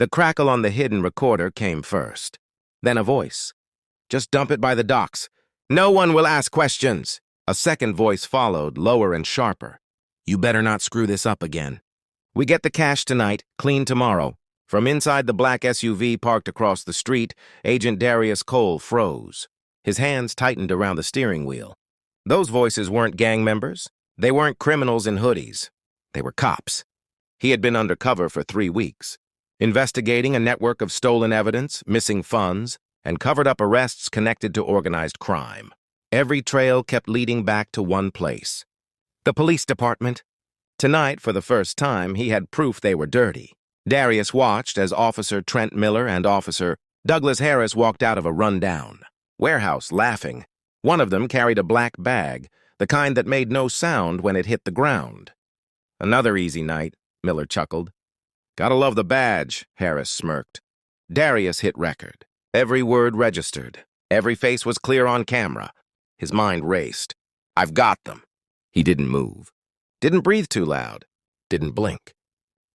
The crackle on the hidden recorder came first. Then a voice. "Just dump it by the docks. No one will ask questions." A second voice followed, lower and sharper. "You better not screw this up again. We get the cash tonight, clean tomorrow." From inside the black SUV parked across the street, Agent Darius Cole froze. His hands tightened around the steering wheel. Those voices weren't gang members. They weren't criminals in hoodies. They were cops. He had been undercover for 3 weeks, investigating a network of stolen evidence, missing funds, and covered-up arrests connected to organized crime. Every trail kept leading back to one place: the police department. Tonight, for the first time, he had proof they were dirty. Darius watched as Officer Trent Miller and Officer Douglas Harris walked out of a rundown warehouse laughing. One of them carried a black bag, the kind that made no sound when it hit the ground. "Another easy night," Miller chuckled. "Gotta love the badge," Harris smirked. Darius hit record. Every word registered. Every face was clear on camera. His mind raced. "I've got them." He didn't move. Didn't breathe too loud. Didn't blink.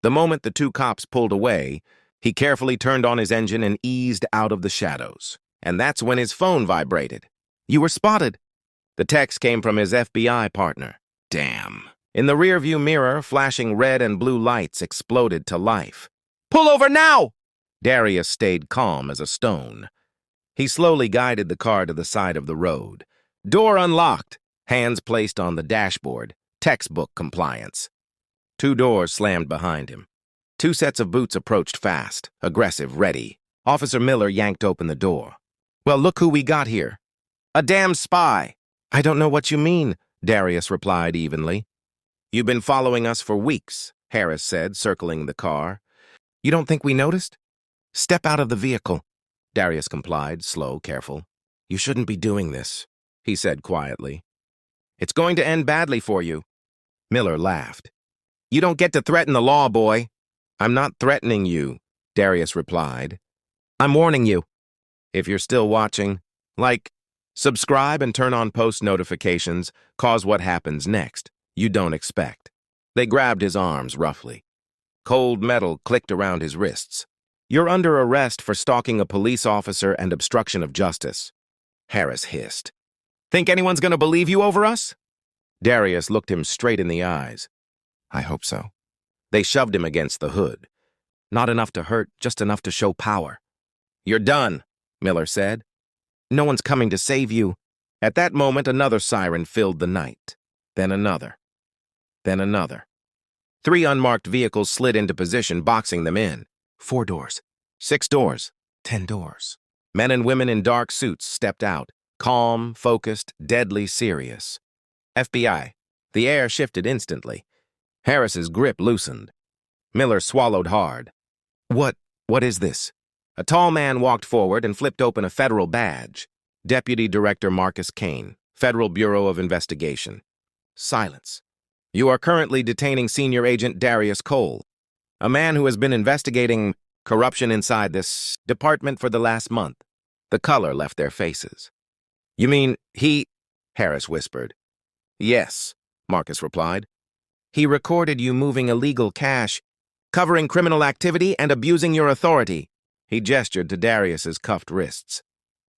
The moment the 2 cops pulled away, he carefully turned on his engine and eased out of the shadows. And that's when his phone vibrated. "You were spotted." The text came from his FBI partner. Damn. In the rearview mirror, flashing red and blue lights exploded to life. "Pull over now!" Darius stayed calm as a stone. He slowly guided the car to the side of the road. Door unlocked, hands placed on the dashboard, textbook compliance. 2 doors slammed behind him. 2 sets of boots approached fast, aggressive, ready. Officer Miller yanked open the door. "Well, look who we got here." "A damn spy." "I don't know what you mean," Darius replied evenly. "You've been following us for weeks," Harris said, circling the car. "You don't think we noticed?" "Step out of the vehicle." Darius complied, slow, careful. "You shouldn't be doing this," he said quietly. "It's going to end badly for you." Miller laughed. "You don't get to threaten the law, boy." "I'm not threatening you," Darius replied. "I'm warning you." If you're still watching, like, subscribe and turn on post notifications, cause what happens next you don't expect. They grabbed his arms roughly. Cold metal clicked around his wrists. "You're under arrest for stalking a police officer and obstruction of justice," Harris hissed. "Think anyone's gonna believe you over us?" Darius looked him straight in the eyes. "I hope so." They shoved him against the hood. Not enough to hurt, just enough to show power. "You're done," Miller said. "No one's coming to save you." At that moment, another siren filled the night. Then another. Then another. 3 unmarked vehicles slid into position, boxing them in. 4 doors. 6 doors. 10 doors. Men and women in dark suits stepped out, calm, focused, deadly serious. FBI. The air shifted instantly. Harris's grip loosened. Miller swallowed hard. What is this?" A tall man walked forward and flipped open a federal badge. Deputy Director Marcus Kane, Federal Bureau of Investigation. Silence. "You are currently detaining Senior Agent Darius Cole, a man who has been investigating corruption inside this department for the last month." The color left their faces. "You mean he—" Harris whispered. "Yes," Marcus replied. "He recorded you moving illegal cash, covering criminal activity, and abusing your authority." He gestured to Darius's cuffed wrists.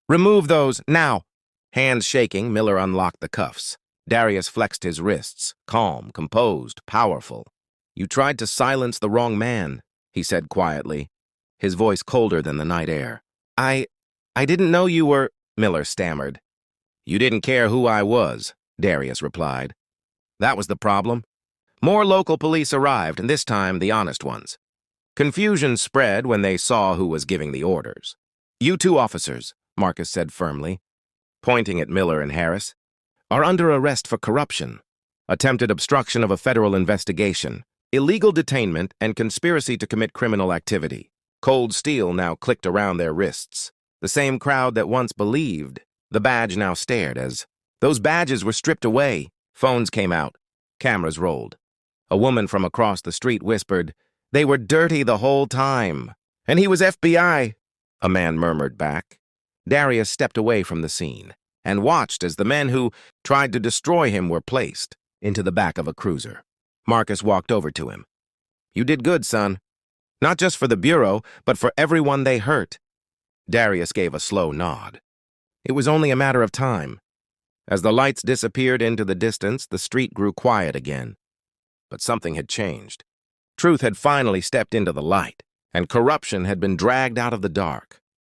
"Remove those, now!" Hands shaking, Miller unlocked the cuffs. Darius flexed his wrists, calm, composed, powerful. "You tried to silence the wrong man," he said quietly, his voice colder than the night air. I didn't know you were," Miller stammered. "You didn't care who I was," Darius replied. "That was the problem." More local police arrived, and this time the honest ones. Confusion spread when they saw who was giving the orders. "You 2 officers," Marcus said firmly, pointing at Miller and Harris, "are under arrest for corruption, attempted obstruction of a federal investigation, illegal detainment, and conspiracy to commit criminal activity." Cold steel now clicked around their wrists. The same crowd that once believed, the badge now stared as those badges were stripped away. Phones came out. Cameras rolled. A woman from across the street whispered, "They were dirty the whole time. And he was FBI." A man murmured back. Darius stepped away from the scene and watched as the men who tried to destroy him were placed into the back of a cruiser. Marcus walked over to him. "You did good, son." Not just for the Bureau, but for everyone they hurt. Darius gave a slow nod. It was only a matter of time. As the lights disappeared into the distance, the street grew quiet again. But something had changed. Truth had finally stepped into the light, and corruption had been dragged out of the dark.